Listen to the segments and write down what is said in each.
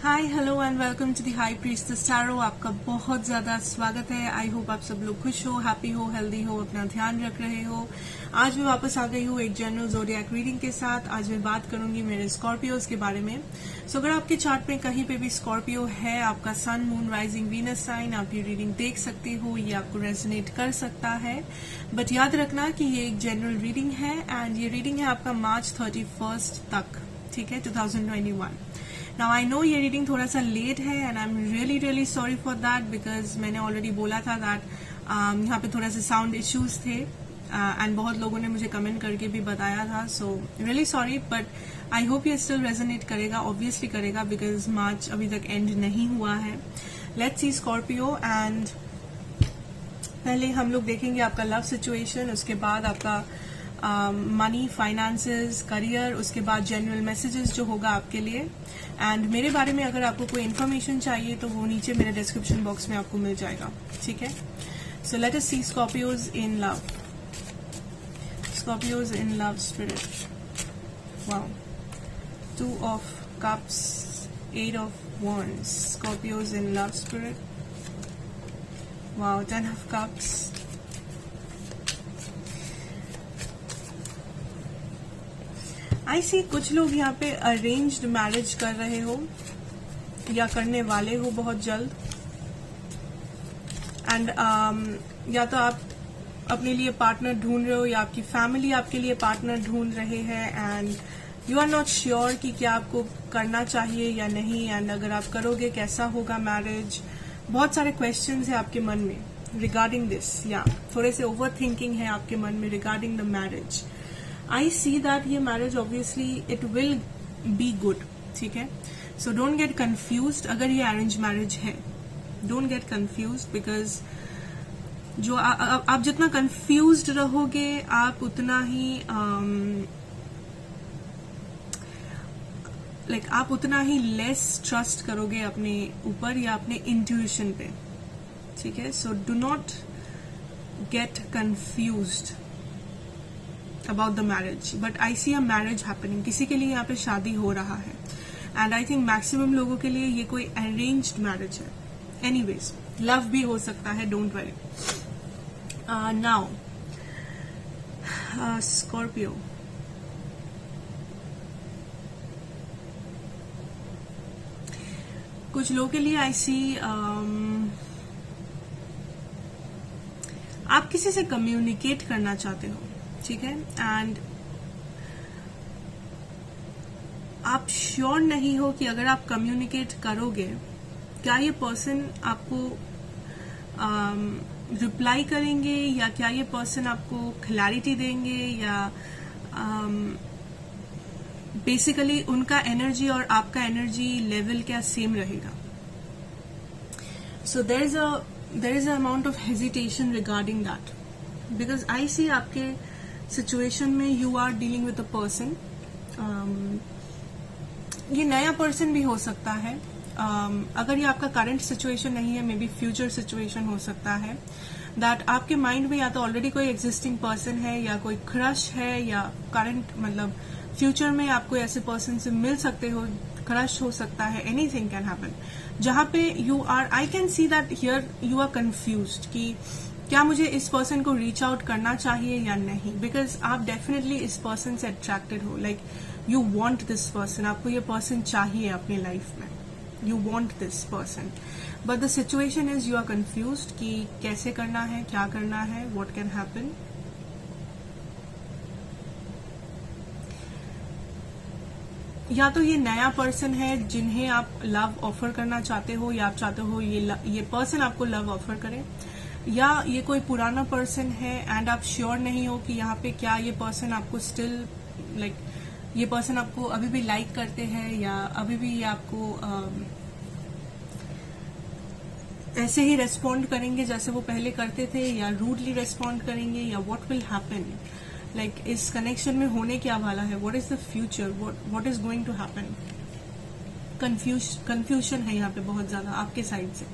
Hi hello and welcome to the high priestess tarot. आपका बहुत ज्यादा स्वागत है। आई होप आप सब लोग खुश हो, हैप्पी हो, हेल्दी हो, अपना ध्यान रख रहे हो। आज मैं वापस आ गई हूँ एक जनरल ज़ोडिएक रीडिंग के साथ। आज मैं बात करूंगी मेरे स्कॉर्पियोज के बारे में। सो अगर आपके चार्ट में कहीं पे भी स्कॉर्पियो है, आपका sun moon rising Venus sign, आप ये रीडिंग देख सकते हो। ये आपको रेजोनेट कर सकता है, बट याद रखना कि ये एक जनरल रीडिंग है एंड ये रीडिंग है आपका मार्च 31 तक, ठीक है, 2021। नाउ आई नो ये रीडिंग थोड़ा सा लेट है and I am really sorry for that, because मैंने ऑलरेडी बोला था दैट यहाँ पे थोड़ा सा साउंड इश्यूज थे एंड बहुत लोगों ने मुझे कमेंट करके भी बताया था। So really sorry, but I hope ये स्टिल रेजोनेट करेगा, ऑब्वियसली करेगा, बिकॉज मार्च अभी तक एंड नहीं हुआ है। Let's see Scorpio. एंड पहले हम लोग देखेंगे आपका लव सिचुएशन, उसके बाद आपका मनी, फाइनेंसेस, करियर, उसके बाद जनरल मैसेजेस जो होगा आपके लिए। एंड मेरे बारे में अगर आपको कोई इन्फॉर्मेशन चाहिए तो वो नीचे मेरे डिस्क्रिप्शन बॉक्स में आपको मिल जाएगा, ठीक है। So let us see Scorpios in love. Scorpios in love spirit. Wow, 2 of cups, 8 of wands. Scorpios in love spirit. Wow, 10 of cups. आई सी कुछ लोग यहाँ पे अरेंज्ड मैरिज कर रहे हो या करने वाले हो बहुत जल्द। एंड या तो आप अपने लिए पार्टनर ढूंढ रहे हो या आपकी फैमिली आपके लिए पार्टनर ढूंढ रहे हैं and you are not sure कि क्या आपको करना चाहिए या नहीं, एंड अगर आप करोगे कैसा होगा मैरिज। बहुत सारे क्वेश्चंस हैं आपके मन में रिगार्डिंग दिस, या थोड़े से ओवर थिंकिंग है आपके मन में regarding the marriage. I see that ये marriage obviously it will be good, ठीक है। सो डोंट गेट कंफ्यूज्ड अगर ये अरेंज मैरिज है। डोंट गेट कंफ्यूज्ड, बिकॉज जो आप जितना कंफ्यूज्ड रहोगे आप उतना ही आप उतना ही लेस ट्रस्ट करोगे अपने ऊपर या अपने इंट्यूशन पे, ठीक है। So do not gate confused about the marriage, but I see a marriage happening. किसी के लिए यहाँ पे शादी हो रहा है and I think maximum लोगों के लिए ये कोई arranged marriage है। Anyways, love भी हो सकता है, don't worry. Now, Scorpio. कुछ लोगों के लिए I see आप किसी से कम्युनिकेट करना चाहते हो, ठीक है, एंड आप श्योर नहीं हो कि अगर आप कम्युनिकेट करोगे क्या ये पर्सन आपको रिप्लाई करेंगे या क्या ये पर्सन आपको क्लैरिटी देंगे, या बेसिकली उनका एनर्जी और आपका एनर्जी लेवल क्या सेम रहेगा। So there is a amount of hesitation regarding that, because I see आपके सिचुएशन में you are dealing with a person. ये नया पर्सन भी हो सकता है। अगर ये आपका करंट सिचुएशन नहीं है, मे बी फ्यूचर सिचुएशन हो सकता है दैट आपके माइंड में या तो ऑलरेडी कोई एग्जिस्टिंग पर्सन है या कोई क्रश है, या करंट मतलब फ्यूचर में आपको ऐसे पर्सन से मिल सकते हो, क्रश हो सकता है, एनीथिंग कैन हैपन, जहां पे you are, I can see that here you are confused कि क्या मुझे इस पर्सन को रीच आउट करना चाहिए या नहीं, बिकॉज आप डेफिनेटली इस पर्सन से अट्रैक्टेड हो, like you want this person, आपको ये पर्सन चाहिए अपनी लाइफ में, you want this person, but the situation is you are confused कि कैसे करना है, क्या करना है, व्हाट कैन हैपन। या तो ये नया पर्सन है जिन्हें आप लव ऑफर करना चाहते हो, या आप चाहते हो ये पर्सन आपको लव ऑफर करे, या ये कोई पुराना पर्सन है एंड आप श्योर नहीं हो कि यहाँ पे क्या ये पर्सन आपको स्टिल ये पर्सन आपको अभी भी लाइक करते हैं, या अभी भी ये आपको ऐसे ही रेस्पॉन्ड करेंगे जैसे वो पहले करते थे, या रूडली रेस्पॉन्ड करेंगे, या व्हाट विल हैपन, इस कनेक्शन में होने क्या वाला है, what is the future, what is going to happen. Confusion है यहाँ पे बहुत ज्यादा आपके साइड से।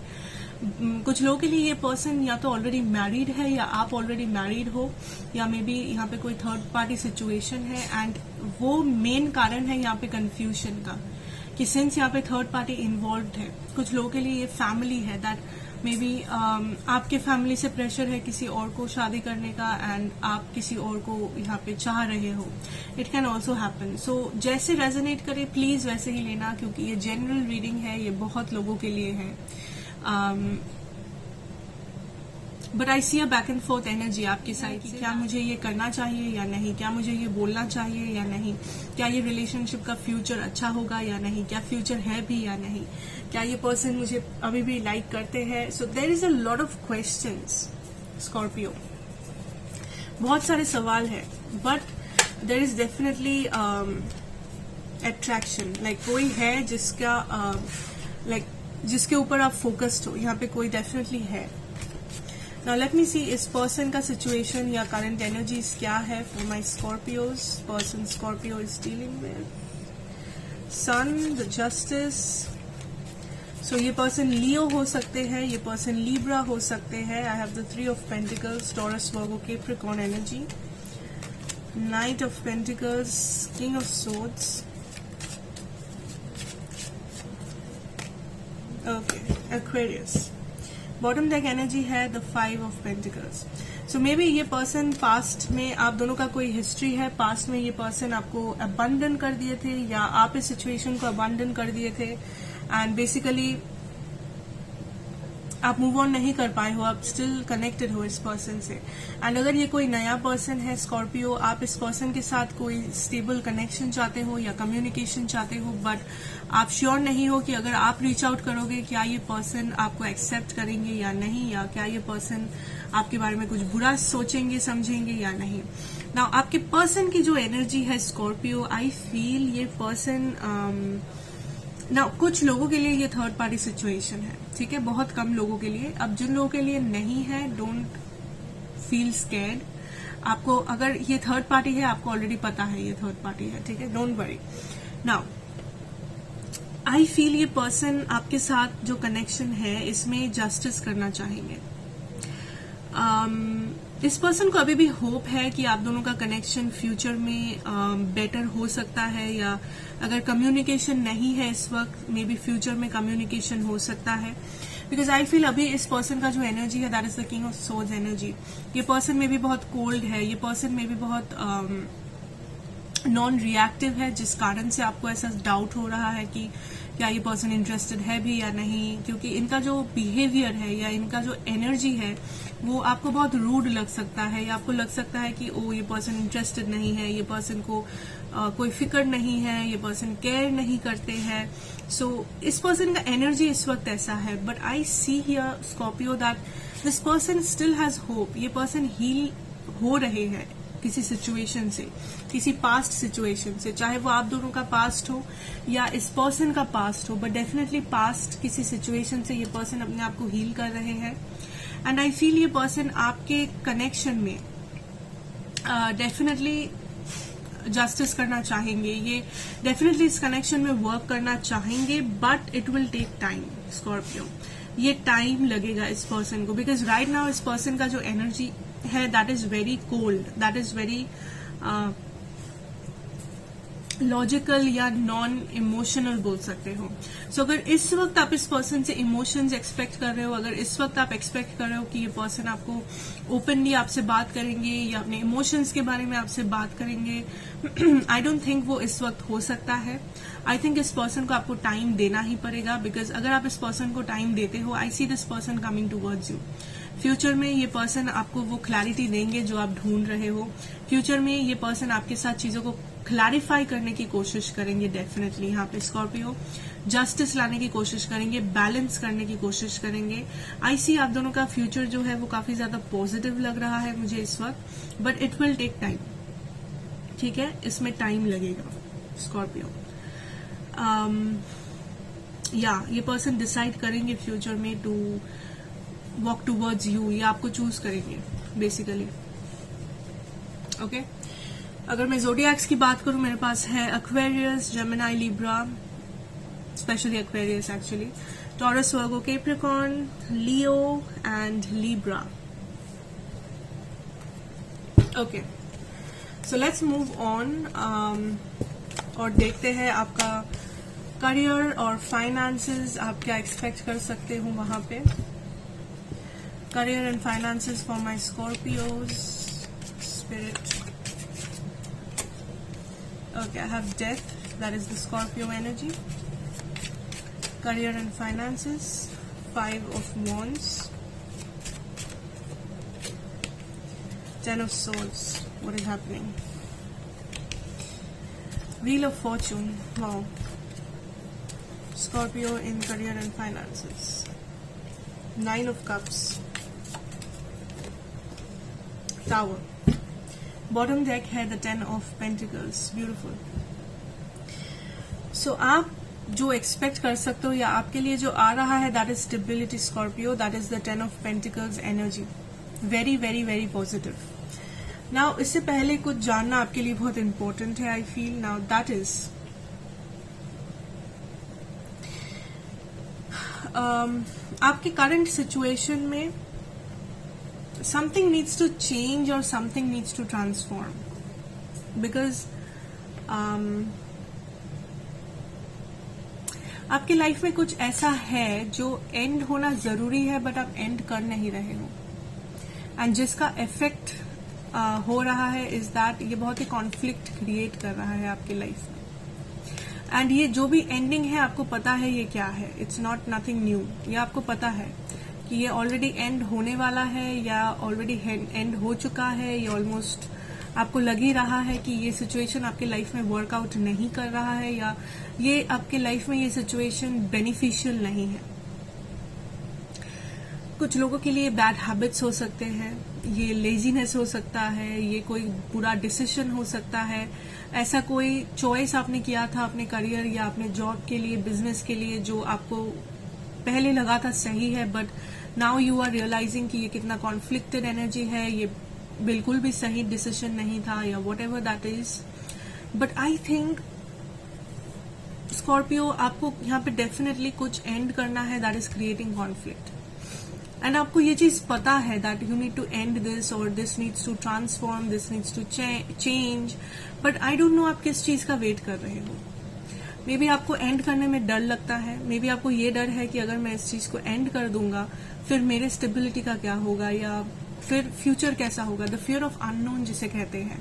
कुछ लोगों के लिए ये पर्सन या तो ऑलरेडी मैरिड है या आप ऑलरेडी मैरिड हो, या मे बी यहाँ पे कोई थर्ड पार्टी सिचुएशन है, एंड वो मेन कारण है यहाँ पे कंफ्यूजन का कि सिंस यहाँ पे थर्ड पार्टी इन्वॉल्व है, कुछ लोगों के लिए ये फैमिली है, दैट मे बी आपके फैमिली से प्रेशर है किसी और को शादी करने का एंड आप किसी और को यहाँ पे चाह रहे हो. It can also happen. So जैसे रेजोनेट करे प्लीज वैसे ही लेना, क्योंकि ये जनरल रीडिंग है, ये बहुत लोगों के लिए है. But I see a back and forth energy आपकी साइड की. क्या मुझे ये करना चाहिए या नहीं, क्या मुझे ये बोलना चाहिए या नहीं, क्या ये रिलेशनशिप का फ्यूचर अच्छा होगा या नहीं, क्या फ्यूचर है भी या नहीं, क्या ये पर्सन मुझे अभी भी लाइक करते हैं. So there is a lot of questions Scorpio, बहुत सारे सवाल है. But there is definitely attraction, like कोई है जिसका जिसके ऊपर आप फोकस्ड हो. यहाँ पे कोई डेफिनेटली है. Now let me see इस पर्सन का सिचुएशन या करंट एनर्जीज क्या है for my Scorpios. Person Scorpio is dealing with Sun, the Justice. So ये पर्सन लियो हो सकते हैं, ये पर्सन लीब्रा हो सकते हैं. I have the 3 of pentacles, Taurus, Virgo, Capricorn energy. Knight of pentacles, king of swords. Okay, Aquarius. Bottom deck energy है the 5 of pentacles. So maybe ये पर्सन पास्ट में आप दोनों का कोई हिस्ट्री है. पास्ट में ये पर्सन आपको अबंडन कर दिए थे या आप इस सिचुएशन को अबंडन कर दिए थे एंड बेसिकली आप मूव ऑन नहीं कर पाए हो, आप स्टिल कनेक्टेड हो इस पर्सन से. एंड अगर ये कोई नया पर्सन है स्कॉर्पियो, आप इस पर्सन के साथ कोई स्टेबल कनेक्शन चाहते हो या कम्युनिकेशन चाहते हो, बट आप श्योर नहीं हो कि अगर आप रीच आउट करोगे क्या ये पर्सन आपको एक्सेप्ट करेंगे या नहीं, या क्या ये पर्सन आपके बारे में कुछ बुरा सोचेंगे समझेंगे या नहीं. नाउ आपके पर्सन की जो एनर्जी है स्कॉर्पियो, आई फील ये पर्सन ना कुछ लोगों के लिए ये थर्ड पार्टी सिचुएशन है, ठीक है, बहुत कम लोगों के लिए. अब जिन लोगों के लिए नहीं है, डोंट फील स्कैर्ड. आपको अगर ये थर्ड पार्टी है, आपको ऑलरेडी पता है ये थर्ड पार्टी है, ठीक है, don't worry. Now I feel ये पर्सन आपके साथ जो कनेक्शन है इसमें जस्टिस करना चाहेंगे. इस पर्सन को अभी भी होप है कि आप दोनों का कनेक्शन फ्यूचर में बेटर हो सकता है, या अगर कम्युनिकेशन नहीं है इस वक्त, मे बी फ्यूचर में कम्युनिकेशन हो सकता है. बिकॉज आई फील अभी इस पर्सन का जो एनर्जी है that is the king of swords energy. ये पर्सन में भी बहुत कोल्ड है, ये पर्सन में भी बहुत नॉन रिएक्टिव है, जिस कारण से आपको ऐसा डाउट हो रहा है कि क्या ये पर्सन इंटरेस्टेड है भी या नहीं, क्योंकि इनका जो बिहेवियर है या इनका जो एनर्जी है वो आपको बहुत रूड लग सकता है, या आपको लग सकता है कि ओ ये पर्सन इंटरेस्टेड नहीं है, ये पर्सन को कोई फिक्र नहीं है, ये पर्सन केयर नहीं करते हैं. सो इस पर्सन का एनर्जी इस वक्त ऐसा है. But I see here Scorpio that this person still has hope. ये पर्सन हील हो रहे हैं किसी सिचुएशन से, किसी पास्ट सिचुएशन से, चाहे वो आप दोनों का पास्ट हो या इस पर्सन का पास्ट हो, बट डेफिनेटली पास्ट किसी सिचुएशन से ये पर्सन अपने आप को हील कर रहे हैं. एंड आई फील ये पर्सन आपके कनेक्शन में डेफिनेटली जस्टिस करना चाहेंगे, ये डेफिनेटली इस कनेक्शन में वर्क करना चाहेंगे, but it will take time Scorpio. ये टाइम लगेगा इस पर्सन को, बिकॉज राइट नाउ इस पर्सन का जो एनर्जी है that is very cold, that is very logical या नॉन इमोशनल बोल सकते हो. सो अगर इस वक्त आप इस पर्सन से इमोशंस एक्सपेक्ट कर रहे हो, अगर इस वक्त आप एक्सपेक्ट कर रहे हो कि ये पर्सन आपको ओपनली आपसे बात करेंगे या अपने इमोशंस के बारे में आपसे बात करेंगे, आई डोंट थिंक वो इस वक्त हो सकता है. आई थिंक इस पर्सन को आपको टाइम देना ही पड़ेगा, बिकॉज अगर आप इस पर्सन को टाइम देते हो, I see this person coming towards you. Future में ये पर्सन आपको वो क्लैरिटी देंगे जो आप ढूंढ रहे हो. फ्यूचर में ये पर्सन आपके साथ चीजों को क्लैरिफाई करने की कोशिश करेंगे. डेफिनेटली यहाँ पे स्कॉर्पियो जस्टिस लाने की कोशिश करेंगे, बैलेंस करने की कोशिश करेंगे. आई सी आप दोनों का फ्यूचर जो है वो काफी ज्यादा पॉजिटिव लग रहा है मुझे इस वक्त, but it will take time, ठीक है, इसमें टाइम लगेगा स्कॉर्पियो. या ये पर्सन डिसाइड करेंगे फ्यूचर में टू वॉक टूवर्ड्स यू, या आपको चूज करेंगे बेसिकली. ओके, अगर मैं ज़ोडिएक्स की बात करूं, मेरे पास है Aquarius, Gemini, Libra, specially Aquarius actually, taurus, Virgo, Capricorn, Leo and Libra. Okay, so let's move on और देखते हैं आपका करियर और फाइनेंसेस आप क्या एक्सपेक्ट कर सकते हो वहां पे? Career and finances for my Scorpios spirit. Okay, I have death, that is the Scorpio energy. Career and finances, 5 of wands, 10 of swords. What is happening? Wheel of fortune. Wow. Scorpio in career and finances. 9 of cups. Tower. Bottom deck है the 10 of pentacles. Beautiful. So आप जो expect कर सकते हो या आपके लिए जो आ रहा है, that is stability Scorpio. That is the 10 of pentacles energy. Very very very positive. Now इससे पहले कुछ जानना आपके लिए बहुत इंपॉर्टेंट है, I feel. Now that is आपके करंट सिचुएशन में समथिंग नीड्स टू चेंज और something needs to transform, because आपकी लाइफ में कुछ ऐसा है जो एंड होना जरूरी है, बट आप एंड कर नहीं रहे हो. एंड जिसका इफेक्ट हो रहा है इज दैट ये बहुत ही कॉन्फ्लिक्ट क्रिएट कर रहा है आपकी लाइफ में. एंड ये जो भी एंडिंग है आपको पता है ये क्या है. It's not nothing new. ये आपको पता है कि ये ऑलरेडी एंड होने वाला है या ऑलरेडी एंड हो चुका है. ये ऑलमोस्ट आपको लग ही रहा है कि ये सिचुएशन आपके लाइफ में वर्कआउट नहीं कर रहा है या ये आपके लाइफ में ये सिचुएशन बेनिफिशियल नहीं है. कुछ लोगों के लिए बैड हैबिट्स हो सकते हैं, ये लेजीनेस हो सकता है, ये कोई बुरा डिसीजन हो सकता है, ऐसा कोई चॉइस आपने किया था अपने करियर या अपने जॉब के लिए, बिजनेस के लिए, जो आपको पहले लगा था सही है, but now you are realising कि ये कितना कॉन्फ्लिक्टेड एनर्जी है, ये बिल्कुल भी सही डिसीजन नहीं था या whatever that is. But I think Scorpio आपको यहाँ पे डेफिनेटली कुछ एंड करना है, that is creating conflict. And आपको ये चीज पता है that you need to end this और this needs to transform, this needs to change, but I don't know आप किस चीज का वेट कर रहे हो. मे बी आपको एंड करने में डर लगता है, मे बी आपको ये डर है कि अगर मैं इस चीज को एंड कर दूंगा फिर मेरे स्टेबिलिटी का क्या होगा या फिर फ्यूचर कैसा होगा. द फियर ऑफ अननोन जिसे कहते हैं.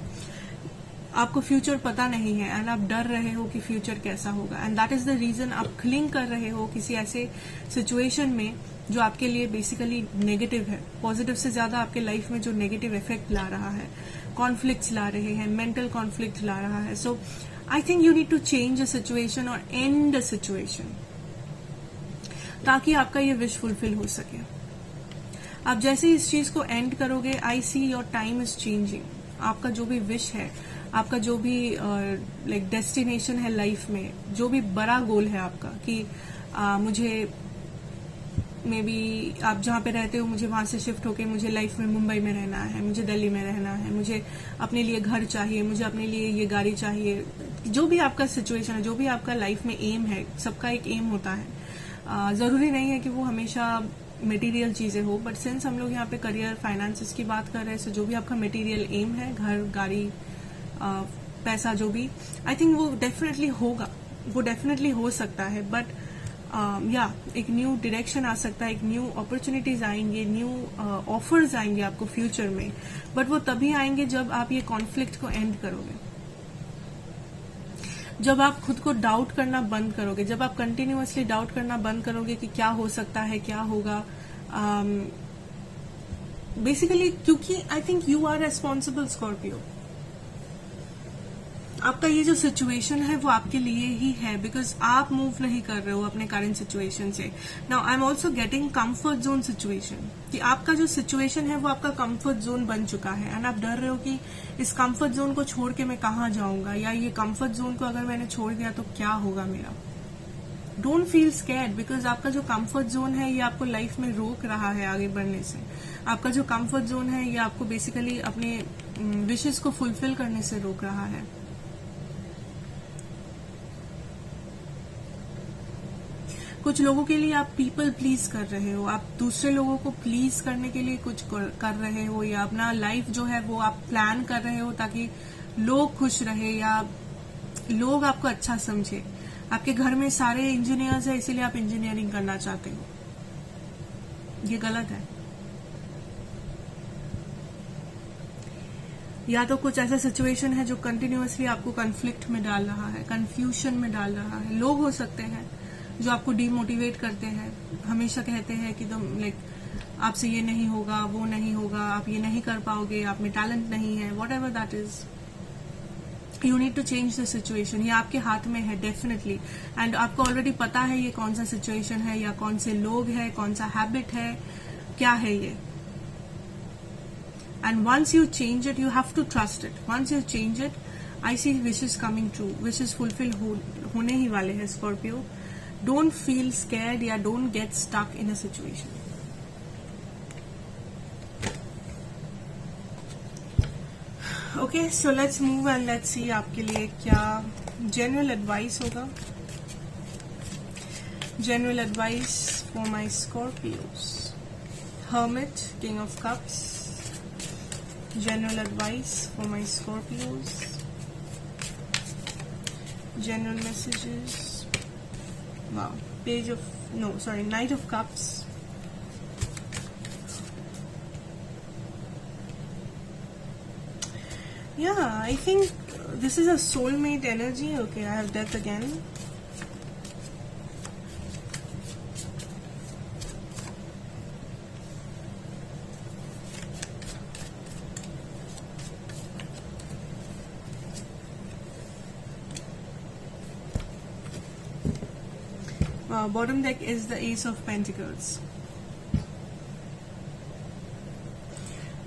आपको फ्यूचर पता नहीं है एंड आप डर रहे हो कि फ्यूचर कैसा होगा. And that is the reason आप क्लिंग कर रहे हो किसी ऐसे सिचुएशन में जो आपके लिए बेसिकली नेगेटिव है. पॉजिटिव से ज्यादा आपके लाइफ में जो नेगेटिव इफेक्ट ला रहा है, कॉन्फ्लिक्ट्स ला रहे हैं, मेंटल कॉन्फ्लिक्ट ला रहा है. So I think you need to change a situation और एंड अ सिचुएशन ताकि आपका ये विश फुलफिल हो सके. आप जैसे ही इस चीज को एंड करोगे, I see your time is changing. आपका जो भी विश है, आपका जो भी लाइक डेस्टिनेशन है लाइफ में, जो भी बड़ा गोल है आपका कि मुझे मे बी आप जहाँ पे रहते हो मुझे वहां से शिफ्ट होके मुझे लाइफ में मुंबई में रहना है, मुझे दिल्ली में रहना है, मुझे अपने लिए घर चाहिए, मुझे अपने लिए ये गाड़ी चाहिए. जो भी आपका सिचुएशन है, जो भी आपका लाइफ में एम है, सबका एक एम होता है. जरूरी नहीं है कि वो हमेशा मटेरियल चीजें हो, बट सिंस हम लोग यहाँ पे करियर फाइनेंसेस की बात कर रहे हैं, सो जो भी आपका मटेरियल एम है, घर, गाड़ी, पैसा, जो भी, आई थिंक वो डेफिनेटली होगा, वो डेफिनेटली हो सकता है. बट एक न्यू डायरेक्शन आ सकता है, एक न्यू अपॉर्चुनिटीज आएंगे, न्यू ऑफर्स आएंगे आपको फ्यूचर में. बट वो तभी आएंगे जब आप ये कॉन्फ्लिक्ट को एंड करोगे, जब आप खुद को डाउट करना बंद करोगे, जब आप कंटिन्यूअसली डाउट करना बंद करोगे कि क्या हो सकता है, क्या होगा. बेसिकली क्योंकि I think you are responsible Scorpio. आपका ये जो सिचुएशन है वो आपके लिए ही है, बिकॉज आप मूव नहीं कर रहे हो अपने करंट सिचुएशन से. Now I am also getting comfort zone situation, कि आपका जो सिचुएशन है वो आपका कंफर्ट जोन बन चुका है एंड आप डर रहे हो कि इस कंफर्ट जोन को छोड़ के मैं कहाँ जाऊंगा, या ये कंफर्ट जोन को अगर मैंने छोड़ दिया तो क्या होगा मेरा. डोंट फील स्कैर्ड, बिकॉज आपका जो कंफर्ट जोन है ये आपको लाइफ में रोक रहा है आगे बढ़ने से. आपका जो कंफर्ट जोन है ये आपको बेसिकली अपने विशेस को फुलफिल करने से रोक रहा है. कुछ लोगों के लिए आप पीपल प्लीज कर रहे हो, आप दूसरे लोगों को प्लीज करने के लिए कुछ कर रहे हो, या अपना लाइफ जो है वो आप प्लान कर रहे हो ताकि लोग खुश रहे या लोग आपको अच्छा समझे. आपके घर में सारे इंजीनियर्स हैं इसीलिए आप इंजीनियरिंग करना चाहते हो, ये गलत है। या तो कुछ ऐसा सिचुएशन है जो कंटिन्यूअसली आपको कॉन्फ्लिक्ट में डाल रहा है, कंफ्यूजन में डाल रहा है। लोग हो सकते हैं जो आपको डीमोटिवेट करते हैं, हमेशा कहते हैं कि तुम लाइक आपसे ये नहीं होगा, वो नहीं होगा, आप ये नहीं कर पाओगे, आप में टैलेंट नहीं है, whatever that is. You need to change the situation. ये आपके हाथ में है डेफिनेटली, एंड आपको ऑलरेडी पता है ये कौन सा सिचुएशन है या कौन से लोग हैं, कौन सा हैबिट है, क्या है ये। And once you change it, you have to trust it. Once you change it, I see wishes coming true. Wishes fulfill होने ही वाले हैं Scorpio. Don't feel scared या don't get stuck in a situation. Okay, so let's move and let's see आपके लिए क्या general advice होगा. General advice for my Scorpios. Hermit, King of Cups. General advice for my Scorpios. General messages. Wow. Knight of Cups. Yeah, I think this is a soulmate energy. Okay, I have death again. Bottom deck is the Ace of Pentacles.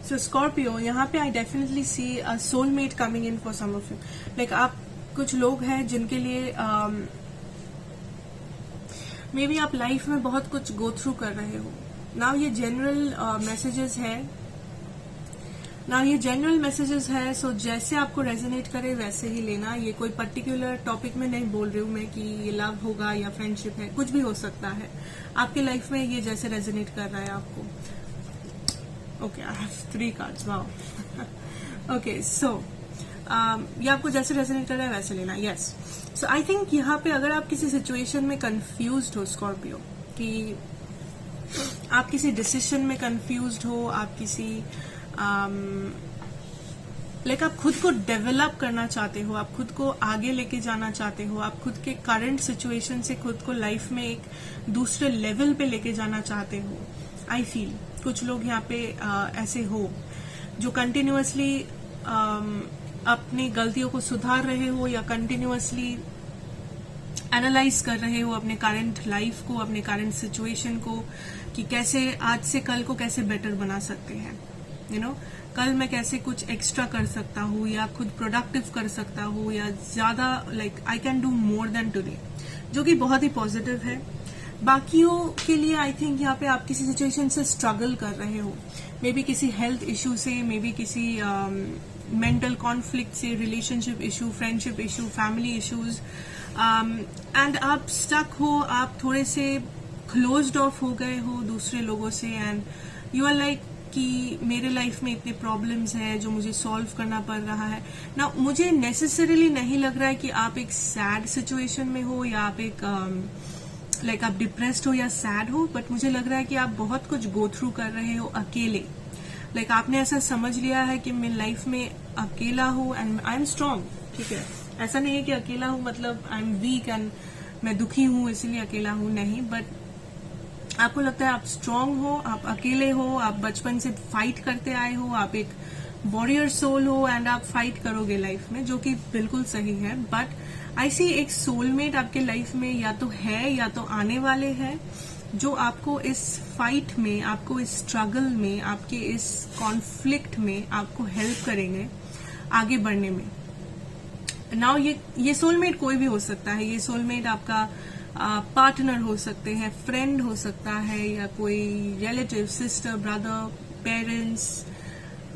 So Scorpio, यहाँ पे I definitely see a soulmate coming in for some of you. Like आप कुछ लोग हैं जिनके लिए may be आप life में बहुत कुछ गो थ्रू कर रहे हो। नाउ ये जनरल मैसेजेस है। सो जैसे आपको रेजोनेट करे वैसे ही लेना। ये कोई पर्टिकुलर टॉपिक में नहीं बोल रही हूँ मैं कि ये लव होगा या फ्रेंडशिप है, कुछ भी हो सकता है आपके लाइफ में। ये जैसे रेजोनेट कर रहा है आपको। Okay, I have 3 cards. Wow. Okay, so ये आपको जैसे रेजोनेट कर रहा है वैसे लेना। यस, सो आई थिंक यहाँ पे अगर आप किसी सिचुएशन में कंफ्यूज्ड हो स्कॉर्पियो, कि आप किसी डिसीजन में कंफ्यूज्ड हो, आप किसी आप खुद को डेवलप करना चाहते हो, आप खुद को आगे लेके जाना चाहते हो, आप खुद के करंट सिचुएशन से खुद को लाइफ में एक दूसरे लेवल पे लेके जाना चाहते हो। आई फील कुछ लोग यहाँ पे ऐसे हो जो कंटिन्यूअसली अपनी गलतियों को सुधार रहे हो या कंटिन्यूअसली एनालाइज कर रहे हो अपने करंट लाइफ को, अपने करंट सिचुएशन को, कि कैसे आज से कल को कैसे बेटर बना सकते हैं। कल मैं कैसे कुछ एक्स्ट्रा कर सकता हूँ या खुद प्रोडक्टिव कर सकता हूँ या ज्यादा I can do more than today, जो कि बहुत ही पॉजिटिव है। बाकियों के लिए आई थिंक यहाँ पे आप किसी सिचुएशन से स्ट्रगल कर रहे हो, मे बी किसी हेल्थ इशू से, मे बी किसी मेंटल कॉन्फ्लिक्ट से, relationship issue, friendship issue, family issues, and आप स्टक हो, आप थोड़े से क्लोज्ड ऑफ हो गए हो दूसरे लोगों से, एंड यू आर लाइक कि मेरे लाइफ में इतने प्रॉब्लम्स हैं जो मुझे सॉल्व करना पड़ रहा है ना। मुझे नेसेसरीली नहीं लग रहा है कि आप एक सैड सिचुएशन में हो या आप एक आप डिप्रेस्ड हो या सैड हो, बट मुझे लग रहा है कि आप बहुत कुछ गो थ्रू कर रहे हो अकेले। आपने ऐसा समझ लिया है कि मैं लाइफ में अकेला हूँ एंड आई एम स्ट्रांग। ठीक है, ऐसा नहीं है कि अकेला हूँ मतलब आई एम वीक एंड मैं दुखी हूँ इसलिए अकेला हूँ, नहीं। बट आपको लगता है आप स्ट्रांग हो, आप अकेले हो, आप बचपन से फाइट करते आए हो, आप एक वॉरियर सोल हो एंड आप फाइट करोगे लाइफ में, जो कि बिल्कुल सही है। बट आई सी एक सोलमेट आपके लाइफ में या तो है या तो आने वाले हैं, जो आपको इस फाइट में, आपको इस स्ट्रगल में, आपके इस कॉन्फ्लिक्ट में आपको हेल्प करेंगे आगे बढ़ने में। नाउ ये सोलमेट कोई भी हो सकता है। ये सोलमेट आपका पार्टनर हो सकते हैं, फ्रेंड हो सकता है, या कोई relative, sister, brother, parents,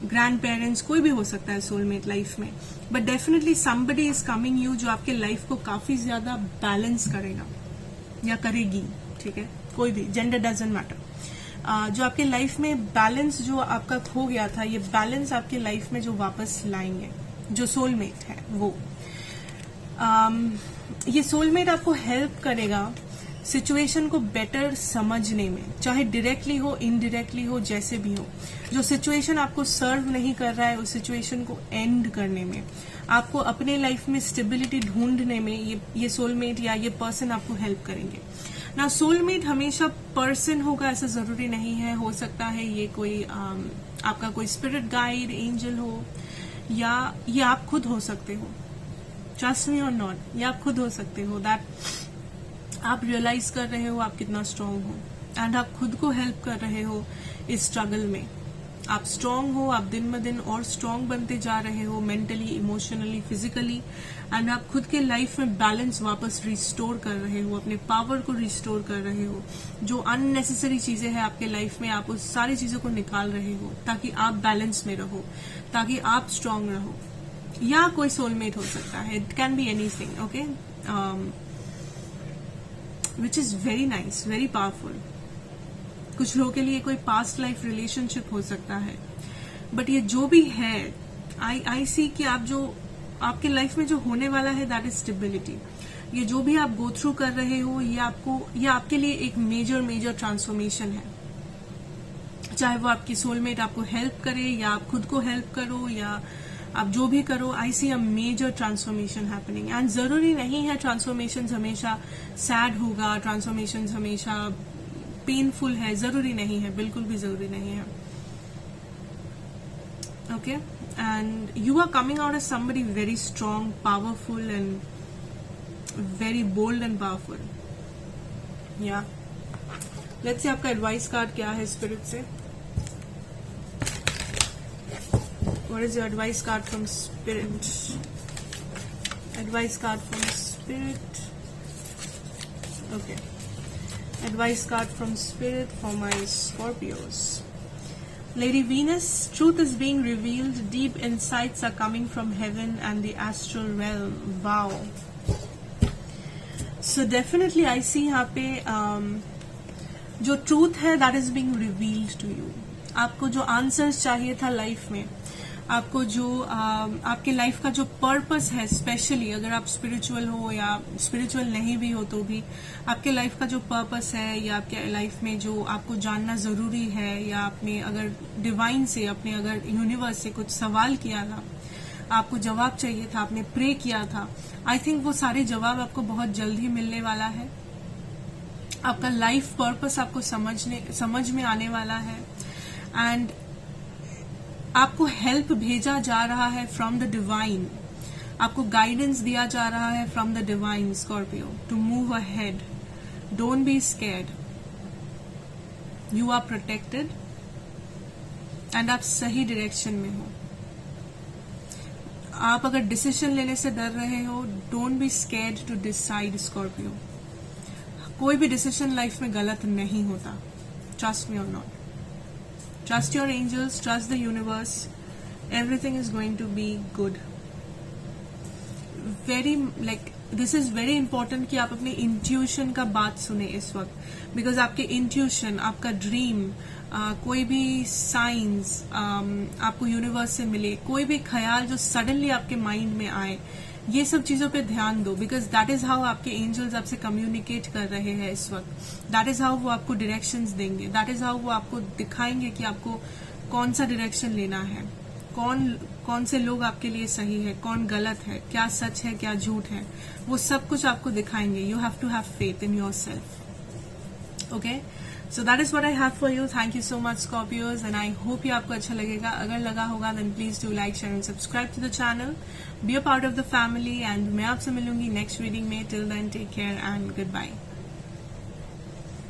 grand parents, कोई भी हो सकता है सोलमेट लाइफ में। But definitely somebody is coming you जो आपके लाइफ को काफी ज्यादा बैलेंस करेगा या करेगी। ठीक है, कोई भी, जेंडर डजंट मैटर। जो आपके लाइफ में बैलेंस जो आपका खो गया था, ये बैलेंस आपके लाइफ में जो वापस लाएंगे, जो सोलमेट है वो। ये सोलमेट आपको हेल्प करेगा सिचुएशन को बेटर समझने में, चाहे डायरेक्टली हो इनडायरेक्टली हो, जैसे भी हो। जो सिचुएशन आपको सर्व नहीं कर रहा है उस सिचुएशन को एंड करने में, आपको अपने लाइफ में स्टेबिलिटी ढूंढने में ये सोलमेट या ये पर्सन आपको हेल्प करेंगे ना। सोलमेट हमेशा पर्सन होगा ऐसा जरूरी नहीं है, हो सकता है ये कोई आपका कोई स्पिरिट गाइड, एंजल हो, या ये आप खुद हो सकते हो। ट्रस्ट मी और नॉट, ये आप खुद हो सकते हो। दैट आप रियलाइज कर रहे हो आप कितना स्ट्रांग हो, एंड आप खुद को हेल्प कर रहे हो इस स्ट्रगल में। आप स्ट्रांग हो, आप दिन ब दिन और स्ट्रांग बनते जा रहे हो, मेंटली, इमोशनली, फिजिकली, एंड आप खुद के लाइफ में बैलेंस वापस रिस्टोर कर रहे हो, अपने पावर को रिस्टोर कर रहे हो। जो अननेसेसरी चीजें हैं आपके लाइफ में, आप उस सारी चीजों को निकाल रहे हो ताकि आप बैलेंस में रहो, ताकि आप स्ट्रांग रहो। या कोई सोलमेट हो सकता है, it can be anything, okay, which is very nice, very powerful. कुछ लोगों के लिए कोई पास्ट लाइफ रिलेशनशिप हो सकता है, बट ये जो भी है, आई सी कि आप जो आपके लाइफ में जो होने वाला है दैट इज स्टेबिलिटी। ये जो भी आप गो थ्रू कर रहे हो, ये आपके लिए एक मेजर ट्रांसफॉर्मेशन है। चाहे वो आपकी सोलमेट आपको हेल्प करे या आप खुद को हेल्प करो, या आप जो भी करो, I see a major transformation happening. And जरूरी नहीं है ट्रांसफॉर्मेशन हमेशा सैड होगा, ट्रांसफॉर्मेशन हमेशा पेनफुल है, जरूरी नहीं है, बिल्कुल भी जरूरी नहीं है। Okay, and you are coming out as somebody very strong, powerful and very bold and powerful. या लेट्स से आपका एडवाइस कार्ड क्या है स्पिरिट से। What is your advice card from spirit? Advice card from spirit, okay. Advice card from Spirit for my Scorpios. Lady Venus, truth is being revealed. Deep insights are coming from heaven and the astral realm. Wow. So definitely I see यहाँ पे जो truth है that is being revealed to you. आपको जो answers चाहिए था life में, आपको जो आपके लाइफ का जो पर्पस है, स्पेशली अगर आप स्पिरिचुअल हो या स्पिरिचुअल नहीं भी हो तो भी आपके लाइफ का जो पर्पस है, या आपके लाइफ में जो आपको जानना जरूरी है, या आपने अगर डिवाइन से, अपने अगर यूनिवर्स से कुछ सवाल किया था, आपको जवाब चाहिए था, आपने प्रे किया था, आई थिंक वो सारे जवाब आपको बहुत जल्द ही मिलने वाला है। आपका लाइफ पर्पस आपको समझ में आने वाला है, एंड आपको हेल्प भेजा जा रहा है फ्रॉम द डिवाइन, आपको गाइडेंस दिया जा रहा है from the divine Scorpio to move ahead. Don't be scared, you are protected, and आप सही डायरेक्शन में हो। आप अगर डिसीजन लेने से डर रहे हो, don't be scared to decide Scorpio. कोई भी डिसीजन लाइफ में गलत नहीं होता, ट्रस्ट मी और not. Trust your angels, trust the universe. Everything is going to be good. This is very important कि आप अपने इंट्यूशन का बात सुने इस वक्त, बिकॉज आपके इंट्यूशन, आपका ड्रीम, कोई भी साइंस आपको यूनिवर्स से मिले, कोई भी ख्याल जो सडनली आपके माइंड में आए, ये सब चीजों पे ध्यान दो, बिकॉज दैट इज हाउ आपके एंजल्स आपसे कम्युनिकेट कर रहे हैं इस वक्त। दैट इज हाउ वो आपको डायरेक्शंस देंगे, दैट इज हाउ वो आपको दिखाएंगे कि आपको कौन सा डायरेक्शन लेना है, कौन से लोग आपके लिए सही है, कौन गलत है, क्या सच है, क्या झूठ है, वो सब कुछ आपको दिखाएंगे। You have to have faith in yourself. Okay, so that is what I have for you. Thank you so much Scorpios, and I hope ये आपको अच्छा लगेगा। अगर लगा होगा then please do like, share and subscribe to the channel, be a part of the family, and मैं आपसे मिलूंगी नेक्स्ट रीडिंग में। Till then take care and good bye.